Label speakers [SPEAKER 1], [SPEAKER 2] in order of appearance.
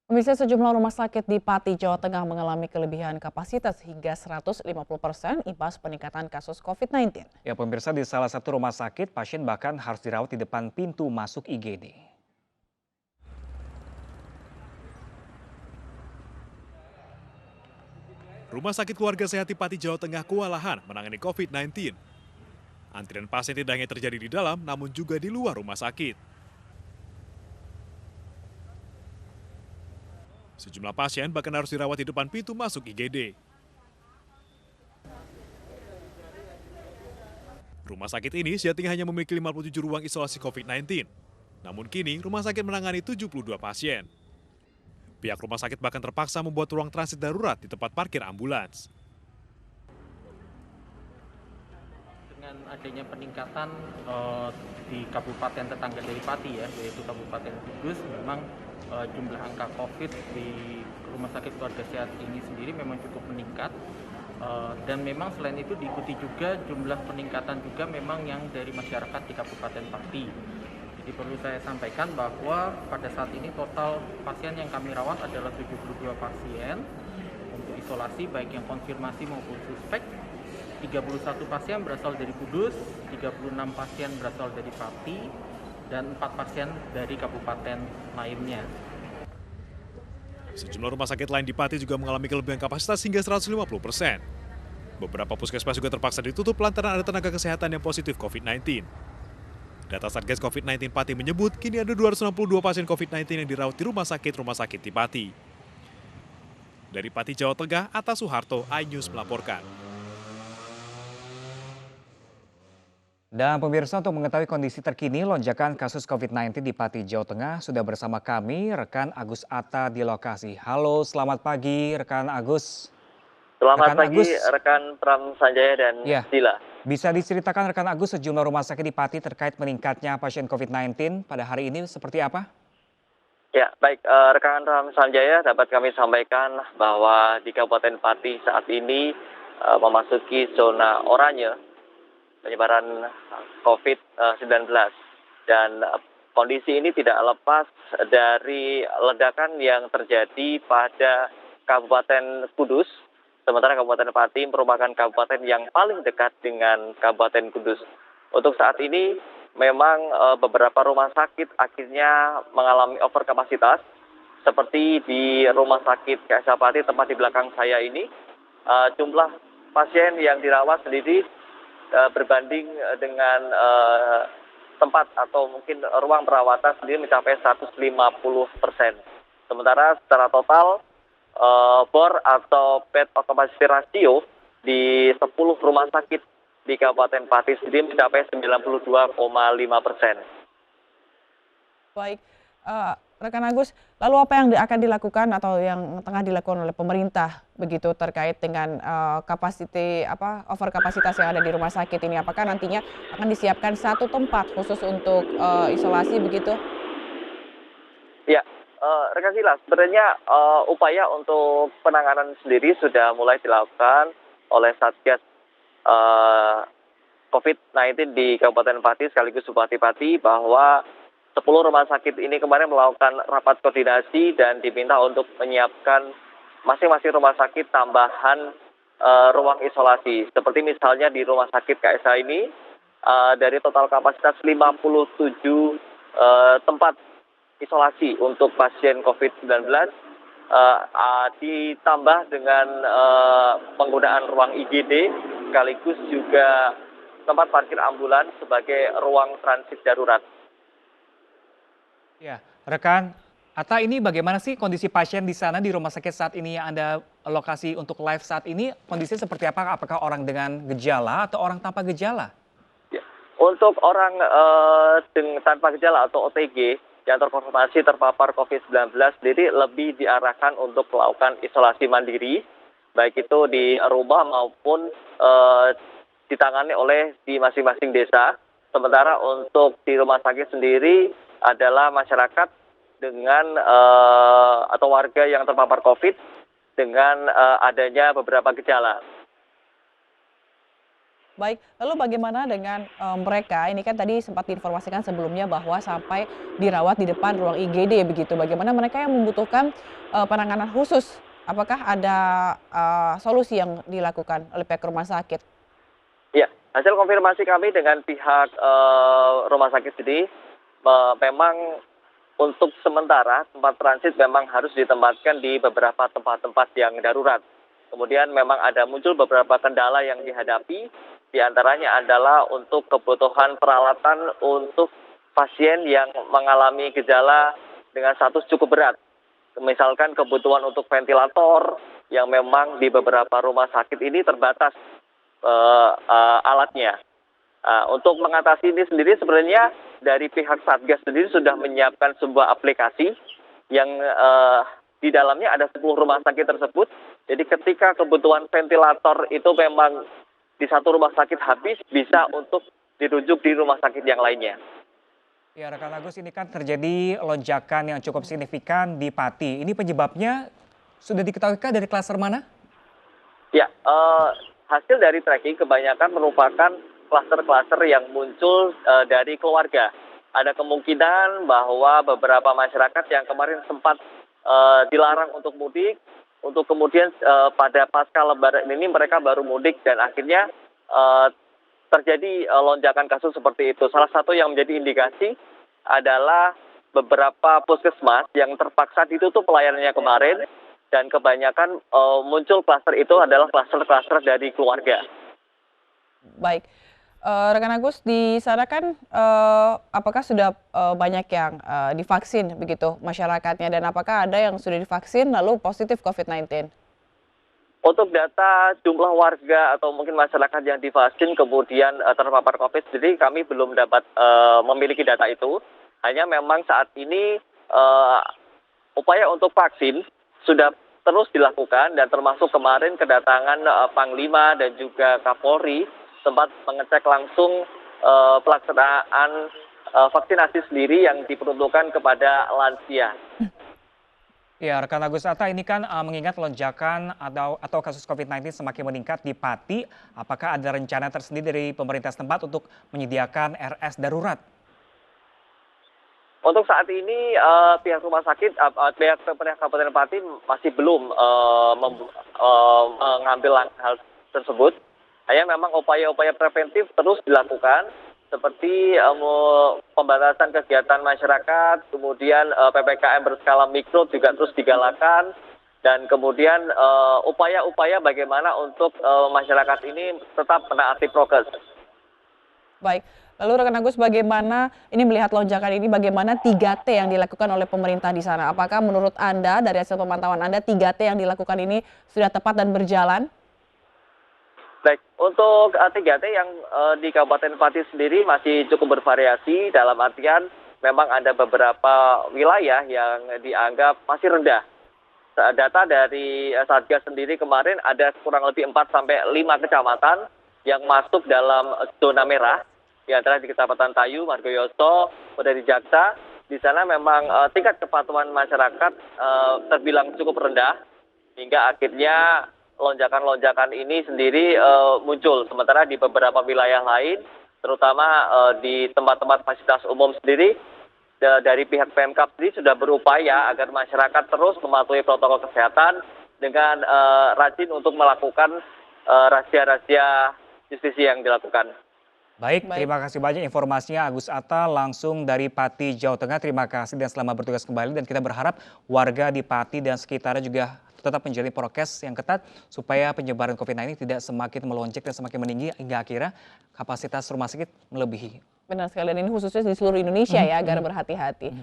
[SPEAKER 1] Pemirsa, sejumlah rumah sakit di Pati, Jawa Tengah mengalami kelebihan kapasitas hingga 150% imbas peningkatan kasus COVID-19.
[SPEAKER 2] Ya pemirsa, di salah satu rumah sakit, pasien bahkan harus dirawat di depan pintu masuk IGD.
[SPEAKER 3] Rumah Sakit Keluarga Sehat di Pati, Jawa Tengah kewalahan menangani COVID-19. Antrian pasien tidak hanya terjadi di dalam, namun juga di luar rumah sakit. Sejumlah pasien bahkan harus dirawat di depan pintu masuk IGD. Rumah sakit ini sejatinya hanya memiliki 57 ruang isolasi COVID-19. Namun kini rumah sakit menangani 72 pasien. Pihak rumah sakit bahkan terpaksa membuat ruang transit darurat di tempat parkir ambulans.
[SPEAKER 4] Dengan adanya peningkatan di kabupaten tetangga dari Pati ya, yaitu Kabupaten Kudus, memang jumlah angka COVID di Rumah Sakit Keluarga Sehat ini sendiri memang cukup meningkat. Dan memang selain itu diikuti juga jumlah peningkatan juga memang yang dari masyarakat di Kabupaten Pati. Jadi perlu saya sampaikan bahwa pada saat ini total pasien yang kami rawat adalah 72 pasien untuk isolasi baik yang konfirmasi maupun suspek. 31 pasien berasal dari Kudus, 36 pasien berasal dari Pati, dan 4 pasien dari kabupaten lainnya.
[SPEAKER 3] Sejumlah rumah sakit lain di Pati juga mengalami kelebihan kapasitas hingga 150%. Beberapa puskesmas juga terpaksa ditutup lantaran ada tenaga kesehatan yang positif COVID-19. Data Satgas COVID-19 Pati menyebut kini ada 262 pasien COVID-19 yang dirawat di rumah sakit di Pati. Dari Pati, Jawa Tengah, Atta Suharto, iNews melaporkan.
[SPEAKER 2] Dan pemirsa, untuk mengetahui kondisi terkini lonjakan kasus COVID-19 di Pati, Jawa Tengah, sudah bersama kami rekan Agus Atta di lokasi. Halo, selamat pagi rekan Agus.
[SPEAKER 5] Selamat
[SPEAKER 2] Rekan
[SPEAKER 5] pagi
[SPEAKER 2] Agus,
[SPEAKER 5] rekan Pram Sanjaya dan
[SPEAKER 2] ya,
[SPEAKER 5] Dila.
[SPEAKER 2] bisa diceritakan rekan Agus sejumlah rumah sakit di Pati terkait meningkatnya pasien COVID-19 pada hari ini seperti apa?
[SPEAKER 5] Ya, baik rekan Pram Sanjaya, dapat kami sampaikan bahwa di Kabupaten Pati saat ini memasuki zona oranye penyebaran COVID-19 dan kondisi ini tidak lepas dari ledakan yang terjadi pada Kabupaten Kudus. Sementara Kabupaten Pati merupakan kabupaten yang paling dekat dengan Kabupaten Kudus. Untuk saat ini memang beberapa rumah sakit akhirnya mengalami overkapasitas. Seperti di Rumah Sakit KSA Pati tempat di belakang saya ini, jumlah pasien yang dirawat sendiri berbanding dengan tempat atau mungkin ruang perawatan sendiri mencapai 150%. Sementara secara total BOR atau bed occupancy ratio di 10 rumah sakit di Kabupaten Pati sendiri mencapai 92,5%.
[SPEAKER 1] Baik, rekan Agus, lalu apa yang akan dilakukan atau yang tengah dilakukan oleh pemerintah begitu terkait dengan overkapasitas yang ada di rumah sakit ini? Apakah nantinya akan disiapkan satu tempat khusus untuk isolasi begitu?
[SPEAKER 5] Ya, rekan Sila, sebenarnya upaya untuk penanganan sendiri sudah mulai dilakukan oleh Satgas COVID-19 di Kabupaten Pati sekaligus Bupati Pati bahwa 10 rumah sakit ini kemarin melakukan rapat koordinasi dan diminta untuk menyiapkan masing-masing rumah sakit tambahan ruang isolasi. Seperti misalnya di Rumah Sakit KSA ini dari total kapasitas 57 tempat isolasi untuk pasien COVID-19 ditambah dengan penggunaan ruang IGD sekaligus juga tempat parkir ambulans sebagai ruang transit darurat.
[SPEAKER 2] Ya, rekan Atta, ini bagaimana sih kondisi pasien di sana di rumah sakit saat ini yang Anda lokasi untuk live saat ini? Kondisinya seperti apa? Apakah orang dengan gejala atau orang tanpa gejala?
[SPEAKER 5] Ya. Untuk orang tanpa gejala atau OTG yang terkonfirmasi terpapar COVID-19 sendiri lebih diarahkan untuk melakukan isolasi mandiri, baik itu di rumah maupun ditangani oleh di masing-masing desa. Sementara untuk di rumah sakit sendiri adalah masyarakat dengan atau warga yang terpapar COVID dengan adanya beberapa gejala.
[SPEAKER 1] Baik, lalu bagaimana dengan mereka? Ini kan tadi sempat diinformasikan sebelumnya bahwa sampai dirawat di depan ruang IGD begitu. Bagaimana mereka yang membutuhkan penanganan khusus? Apakah ada solusi yang dilakukan oleh pihak rumah sakit?
[SPEAKER 5] Ya, hasil konfirmasi kami dengan pihak rumah sakit ini memang untuk sementara tempat transit memang harus ditempatkan di beberapa tempat-tempat yang darurat. Kemudian memang ada muncul beberapa kendala yang dihadapi, di antaranya adalah untuk kebutuhan peralatan untuk pasien yang mengalami gejala dengan status cukup berat. Misalkan kebutuhan untuk ventilator yang memang di beberapa rumah sakit ini terbatas alatnya. Untuk mengatasi ini sendiri sebenarnya dari pihak Satgas sendiri sudah menyiapkan sebuah aplikasi yang di dalamnya ada 10 rumah sakit tersebut. Jadi ketika kebutuhan ventilator itu memang di satu rumah sakit habis, bisa untuk dirujuk di rumah sakit yang lainnya.
[SPEAKER 2] Ya, rekan Agus, ini kan terjadi lonjakan yang cukup signifikan di Pati. Ini penyebabnya sudah diketahuikah dari klaster mana?
[SPEAKER 5] Ya, hasil dari tracking kebanyakan merupakan klaster-klaster yang muncul dari keluarga. Ada kemungkinan bahwa beberapa masyarakat yang kemarin sempat dilarang untuk mudik, untuk kemudian pada pasca lebaran ini mereka baru mudik dan akhirnya terjadi lonjakan kasus seperti itu. Salah satu yang menjadi indikasi adalah beberapa puskesmas yang terpaksa ditutup pelayanannya kemarin dan kebanyakan muncul klaster itu adalah klaster-klaster dari keluarga.
[SPEAKER 1] Baik. Rekan Agus, di sana kan apakah sudah banyak yang divaksin begitu masyarakatnya dan apakah ada yang sudah divaksin lalu positif COVID-19?
[SPEAKER 5] Untuk data jumlah warga atau mungkin masyarakat yang divaksin kemudian terpapar COVID, jadi kami belum dapat memiliki data itu. Hanya memang saat ini upaya untuk vaksin sudah terus dilakukan dan termasuk kemarin kedatangan Panglima dan juga Kapolri sempat mengecek langsung pelaksanaan vaksinasi sendiri yang diperuntukkan kepada lansia.
[SPEAKER 2] Ya, rekan Agus Atta, ini kan mengingat lonjakan atau kasus COVID-19 semakin meningkat di Pati, apakah ada rencana tersendiri dari pemerintah setempat untuk menyediakan RS darurat?
[SPEAKER 5] Untuk saat ini pihak rumah sakit, pihak pemerintah Kabupaten Pati masih belum mengambil langkah hal tersebut. Hanya memang upaya-upaya preventif terus dilakukan, seperti pembatasan kegiatan masyarakat, kemudian PPKM berskala mikro juga terus digalakan, dan kemudian upaya-upaya bagaimana untuk masyarakat ini tetap menaati prokes.
[SPEAKER 1] Baik, lalu rekan Agus bagaimana ini melihat lonjakan ini, bagaimana 3T yang dilakukan oleh pemerintah di sana? Apakah menurut Anda dari hasil pemantauan Anda 3T yang dilakukan ini sudah tepat dan berjalan?
[SPEAKER 5] Baik, untuk 3T yang di Kabupaten Pati sendiri masih cukup bervariasi, dalam artian memang ada beberapa wilayah yang dianggap masih rendah. Data dari Satgas sendiri kemarin ada kurang lebih 4-5 kecamatan yang masuk dalam zona merah, di antara di Kecamatan Tayu, Margoyoso, di Jaksa. Di sana memang tingkat kepatuhan masyarakat terbilang cukup rendah, hingga akhirnya lonjakan-lonjakan ini sendiri muncul. Sementara di beberapa wilayah lain, terutama di tempat-tempat fasilitas umum sendiri, dari pihak Pemkab sendiri sudah berupaya agar masyarakat terus mematuhi protokol kesehatan dengan rajin untuk melakukan razia-razia justisi yang dilakukan.
[SPEAKER 2] Baik, terima kasih banyak informasinya Agus Atta langsung dari Pati, Jawa Tengah. Terima kasih dan selamat bertugas kembali, dan kita berharap warga di Pati dan sekitarnya juga tetap menjalani prokes yang ketat supaya penyebaran COVID-19 tidak semakin melonjak dan semakin meninggi hingga akhirnya kapasitas rumah sakit melebihi.
[SPEAKER 1] Benar sekali, dan ini khususnya di seluruh Indonesia ya, agar berhati-hati.